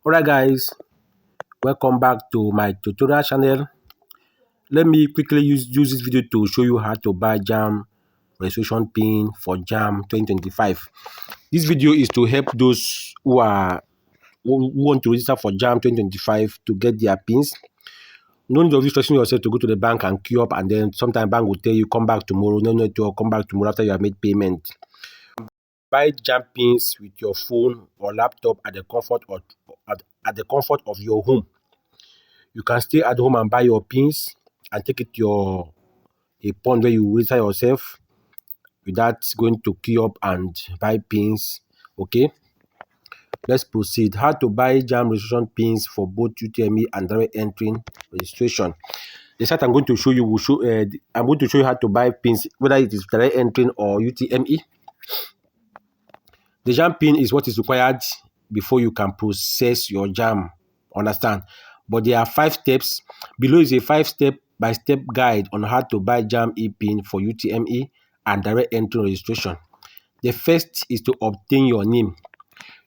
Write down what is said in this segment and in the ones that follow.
Alright guys, welcome back to my tutorial channel. Let me quickly use this video to show you how to buy JAMB registration pin for JAMB 2025. This video is to help those who want to register for JAMB 2025 to get their pins. No need of you stressing yourself to go to the bank and queue up, and then sometimes bank will tell you come back tomorrow. No need to come back tomorrow after you have made payment. Buy JAMB pins with your phone or laptop at the comfort of your home. You can stay at home and buy your pins and take it to a point where you register yourself without going to queue up and buy pins. Okay, let's proceed. How to buy JAMB registration pins for both UTME and direct entry registration. The site I'm going to show you I'm going to show you how to buy pins, whether it is direct entry or UTME. The JAMB pin is what is required before you can process your JAMB. Understand? But there are 5 steps. Below is a 5-step-by-step guide on how to buy JAMB e-pin for UTME and direct entry registration. The first is to obtain your name.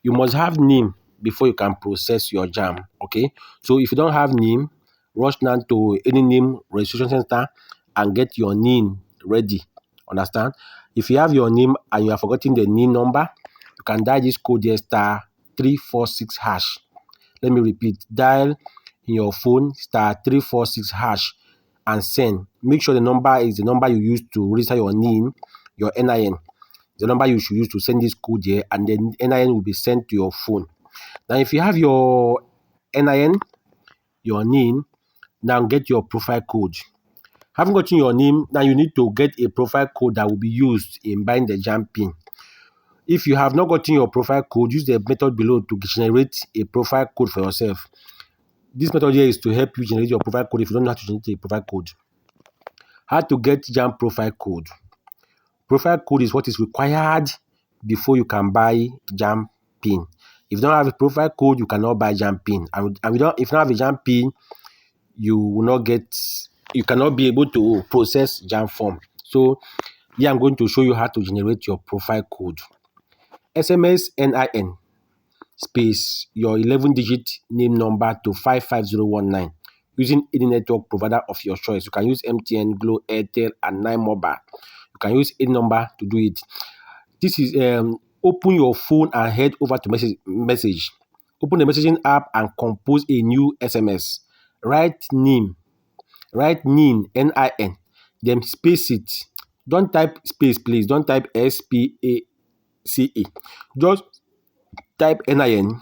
You must have name before you can process your JAMB. Okay, so if you don't have name, rush now to any name registration center and get your name ready. Understand? If you have your name and you are forgetting the name number, you can dial this code here, *346#. Let me repeat, dial in your phone *346# and send. Make sure the number is the number you use to register your name, your NIN. The number you should use to send this code here, and then NIN will be sent to your phone. Now, if you have your NIN, your name, now get your profile code. Having gotten your name, now you need to get a profile code that will be used in buying the JAMB pin. If you have not gotten your profile code, use the method below to generate a profile code for yourself. This method here is to help you generate your profile code if you don't know how to generate a profile code. How to get JAMB profile code. Profile code is what is required before you can buy JAMB pin. If you don't have a profile code, you cannot buy JAMB pin. And if you don't have a JAMB pin, you cannot be able to process JAMB form. So here I'm going to show you how to generate your profile code. SMS NIN space your 11-digit name number to 55019 using any network provider of your choice. You can use MTN, Glo, Airtel, and 9 Mobile. You can use any number to do it. This is open your phone and head over to message. Open the messaging app and compose a new SMS. Write NIN, NIN, then space it. Don't type space, please. Don't type SPACE. Just type NIN,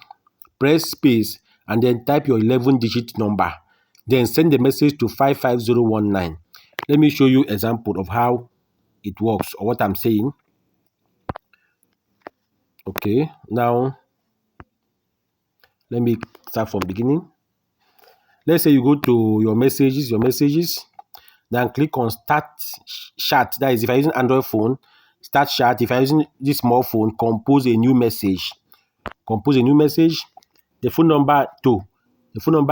press space, and then type your 11-digit number. Then send the message to 55019. Let me show you an example of how it works or what I'm saying. Okay, now let me start from beginning. Let's say you go to your messages, then click on start chat. That is, if you're using Android phone, start chat. If you're using this small phone, compose a new message. The phone number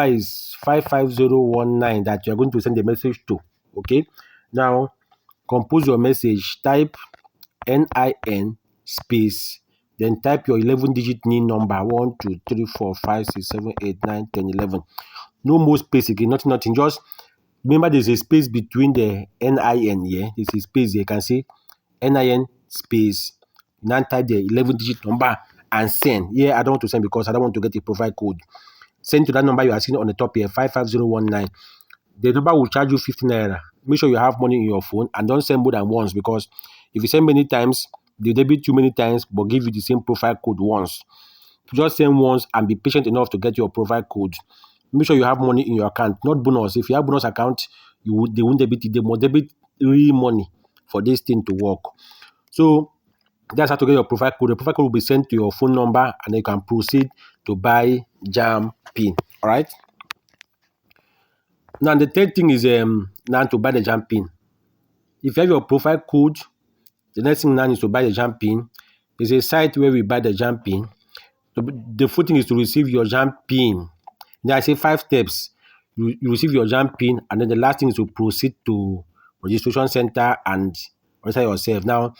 is 55019 that you are going to send the message to. Okay, now compose your message. Type NIN space, then type your 11-digit NIN number 1 2 3 4 5 6 7 8 9 10 11. No more space again, nothing. Just remember there's a space between the NIN here. There's a space here. You can see NIN space. Now type the 11-digit number and send. Here I don't want to send because I don't want to get a profile code. Send to that number you are seeing on the top here, 55019. The number will charge you 50 naira. Make sure you have money in your phone and don't send more than once, because if you send many times, they debit you many times but give you the same profile code once. Just send once and be patient enough to get your profile code. Make sure you have money in your account, not bonus. If you have bonus account, they won't debit it. They must debit real money for this thing to work. So that's how to get your profile code. The profile code will be sent to your phone number, and then you can proceed to buy JAMB pin. All right. Now the third thing is now to buy the JAMB pin. If you have your profile code, the next thing now is to buy the JAMB pin. There's a site where we buy the JAMB pin. The first thing is to receive your JAMB pin. Then I say 5 steps. You receive your JAMB pin, and then the last thing is to proceed to registration center and register yourself. Now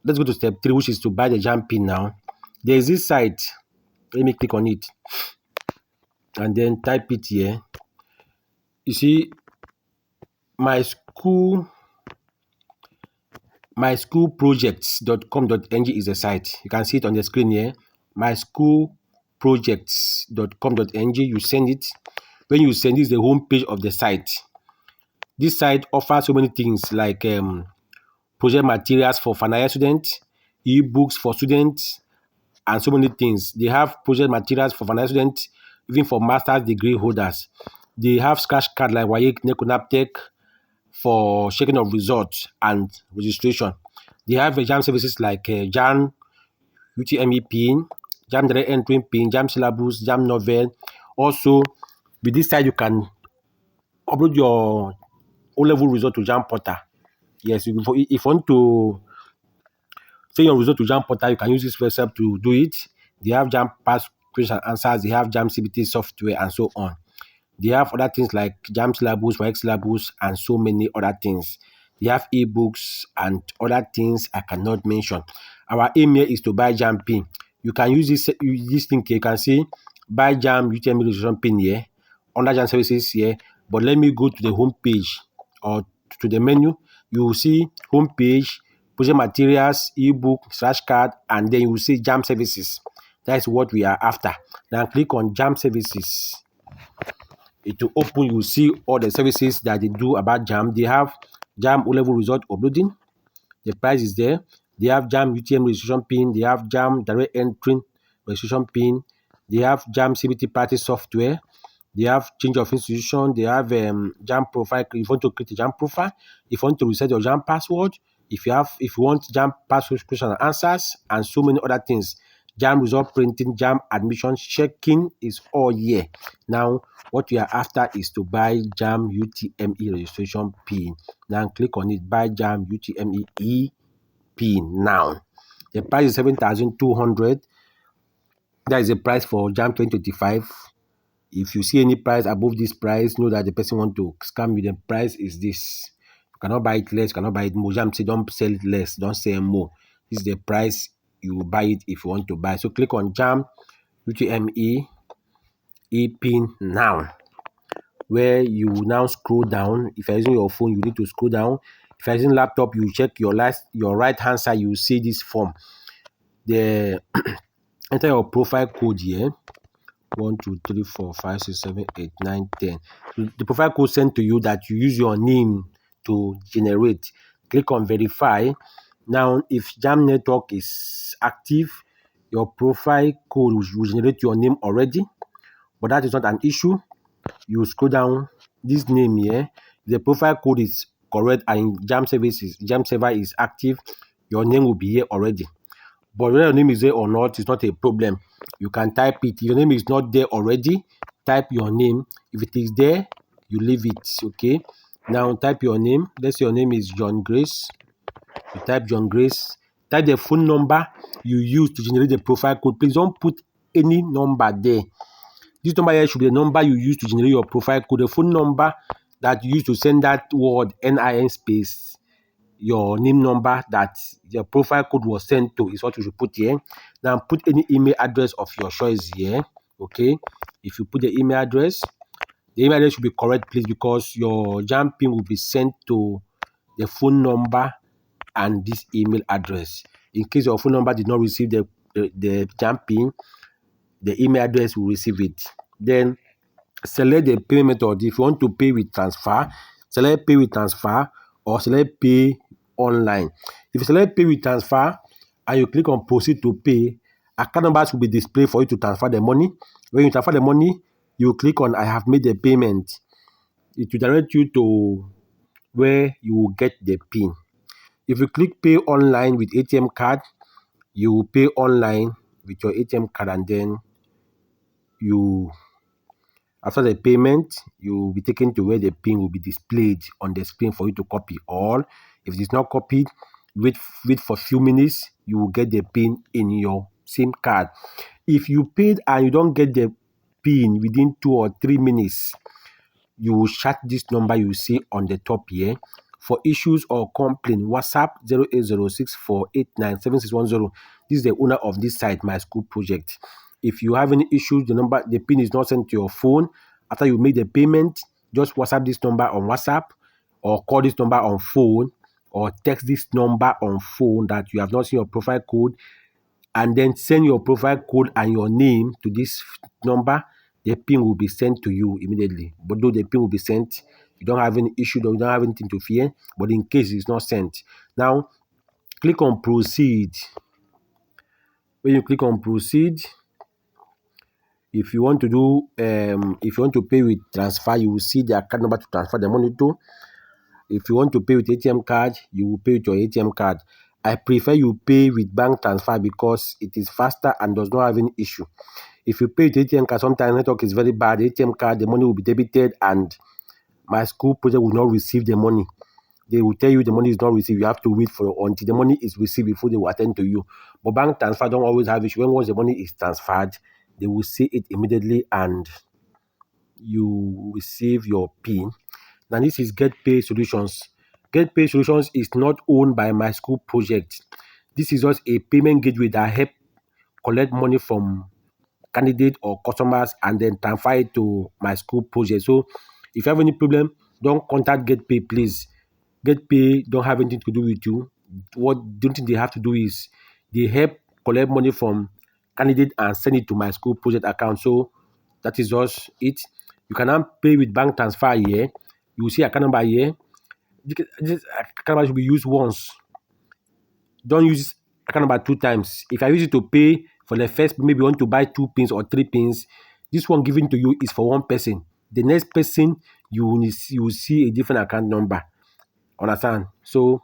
let's go to step 3, which is to buy the JAMB pin. Now there is this site. Let me click on it. and then type it here. You see, my school myschoolprojects.com.ng is the site. You can see it on the screen here. Myschoolprojects.com.ng. You send it. When you send, this is the home page of the site. This site offers so many things like project materials for final year students, e-books for students, and so many things. They have project materials for final year students, even for master's degree holders. They have scratch card like WAEC, NECO, NAPTEC for checking of results and registration. They have exam services like JAMB, UTME PIN, JAMB Direct Entry PIN, JAMB Syllabus, JAMB Novel. Also, with this side, you can upload your O-level result to JAMB Portal. Yes, if you want to send your result to JAMB Portal, you can use this website to do it. They have JAMB Pass question and answers, they have JAMB CBT software, and so on. They have other things like JAMB syllabus, WAEC syllabus, and so many other things. They have ebooks and other things I cannot mention. Our aim here is to buy JAMB PIN. You can use this link here. You can see buy JAMB UTM registration PIN here, under JAMB services here. But let me go to the home page or to the menu. You will see home page, project materials, ebook, slash card, and then you will see JAMB services. That is what we are after. Now click on JAMB services. It will open, you will see all the services that they do about JAMB. They have JAMB O-level result uploading. The price is there. They have JAMB UTM registration PIN. They have JAMB Direct Entry registration PIN. They have JAMB CBT practice software. They have change of institution. They have JAMB profile. If you want to create a JAMB profile, if you want to reset your JAMB password, if you want JAMB password question and answers, and so many other things. JAMB result printing, JAMB admission checking is all here. Now, what we are after is to buy JAMB UTME registration PIN. Now, click on it, buy JAMB UTME PIN now. The price is 7,200. That is the price for JAMB 2025. If you see any price above this price, know that the person want to scam you. The price is this. You cannot buy it less, you cannot buy it more. JAMB say don't sell it less, don't sell more. This is the price you will buy it if you want to buy. So click on JAMB UTME PIN now, where you will now scroll down. If you're using your phone, you need to scroll down. If you're using laptop, you check your right hand side, you will see this form. Enter your profile code here. 1, 2, 3, 4, 5, 6, 7, 8, 9, 10. The profile code sent to you that you use your name to generate. Click on verify. Now, if JAMB network is active, your profile code will generate your name already, but that is not an issue. You scroll down this name here. The profile code is correct and JAMB server is active. Your name will be here already. But whether your name is there or not, it's not a problem. You can type it. If your name is not there already, type your name. If it is there, you leave it. Okay. Now type your name. Let's say your name is John Grace. You type John Grace. Type the phone number you use to generate the profile code. Please don't put any number there. This number here should be the number you use to generate your profile code. The phone number that you use to send that word NIN space, your name number that your profile code was sent to, is what you should put here. Now put any email address of your choice here. Okay. If you put the email address should be correct, please, because your JAMB PIN will be sent to the phone number and this email address. In case your phone number did not receive the JAMB PIN, the email address will receive it. Then select the payment method. If you want to pay with transfer, select pay with transfer or select pay online. If you select pay with transfer and you click on proceed to pay, account numbers will be displayed for you to transfer the money. When you transfer the money, you click on I have made the payment. It will direct you to where you will get the PIN. If you click pay online with ATM card, you will pay online with your ATM card, and then after the payment, you will be taken to where the PIN will be displayed on the screen for you to copy. Or if it is not copied, wait for a few minutes, you will get the PIN in your SIM card. If you paid and you don't get the PIN within 2 or 3 minutes, you will chat this number you see on the top here. For issues or complaint, WhatsApp 08064897610. This is the owner of this site, My School Project. If you have any issues, the PIN is not sent to your phone after you make the payment, just WhatsApp this number on WhatsApp, or call this number on phone, or text this number on phone that you have not seen your profile code, and then send your profile code and your name to this number. The PIN will be sent to you immediately. But though the PIN will be sent, you don't have any issue, you don't have anything to fear. But in case it's not sent, now click on proceed. When you click on proceed, if you want to do if you want to pay with transfer, you will see the account number to transfer the money to. If you want to pay with ATM card, you will pay with your ATM card. I prefer you pay with bank transfer because it is faster and does not have any issue. If you pay with ATM card, sometimes network is very bad. ATM card, the money will be debited and my school project will not receive the money. They will tell you the money is not received. You have to wait for until the money is received before they will attend to you. But bank transfer don't always have issue. When once the money is transferred, they will see it immediately and you receive your PIN. Now this is Get Pay Solutions. Get Pay Solutions is not owned by my school project. This is just a payment gateway that help collect money from candidate or customers and then transfer it to my school project. So if you have any problem, don't contact GetPay, please. GetPay don't have anything to do with you. What the only thing they have to do is they help collect money from candidate and send it to my school project account. So that is just it. You can now pay with bank transfer here. You will see account number here. This account number should be used once. Don't use account number 2 times. If I use it to pay for the first, maybe you want to buy 2 pins or 3 pins, this one given to you is for one person. The next person, you will see a different account number. Understand? So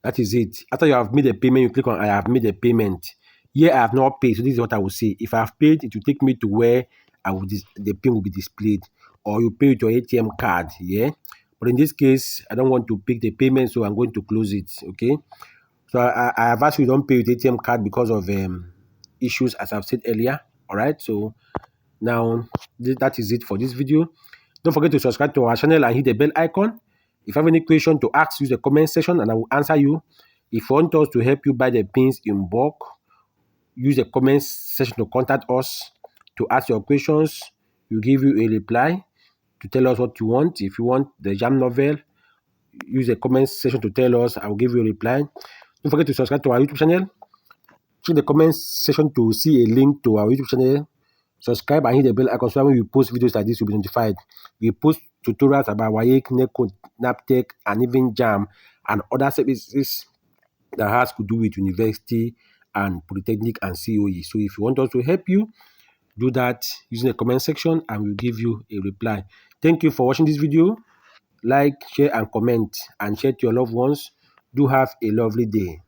that is it. After you have made a payment, you click on I have made a payment. Here I have not paid, so this is what I will say. If I have paid, it will take me to where the PIN will be displayed, or you pay with your ATM card. Yeah. But in this case, I don't want to pick the payment, so I'm going to close it. Okay. So I have asked you don't pay with ATM card because of issues, as I've said earlier. All right. So now that is it for this video. Don't forget to subscribe to our channel and hit the bell icon. If you have any question to ask, use the comment section and I will answer you. If you want us to help you buy the pins in bulk, use the comment section to contact us to ask your questions. We'll give you a reply to tell us what you want. If you want the JAMB novel, use the comment section to tell us. I will give you a reply. Don't forget to subscribe to our YouTube channel. Check the comment section to see a link to our YouTube channel. Subscribe and hit the bell icon so when we post videos like this, you'll be notified. We post tutorials about WAEC, NECO, NAPTEC, and even JAMB and other services that has to do with university and polytechnic and COE. So if you want us to help you, do that using the comment section and we'll give you a reply. Thank you for watching this video. Like, share, and comment, and share to your loved ones. Do have a lovely day.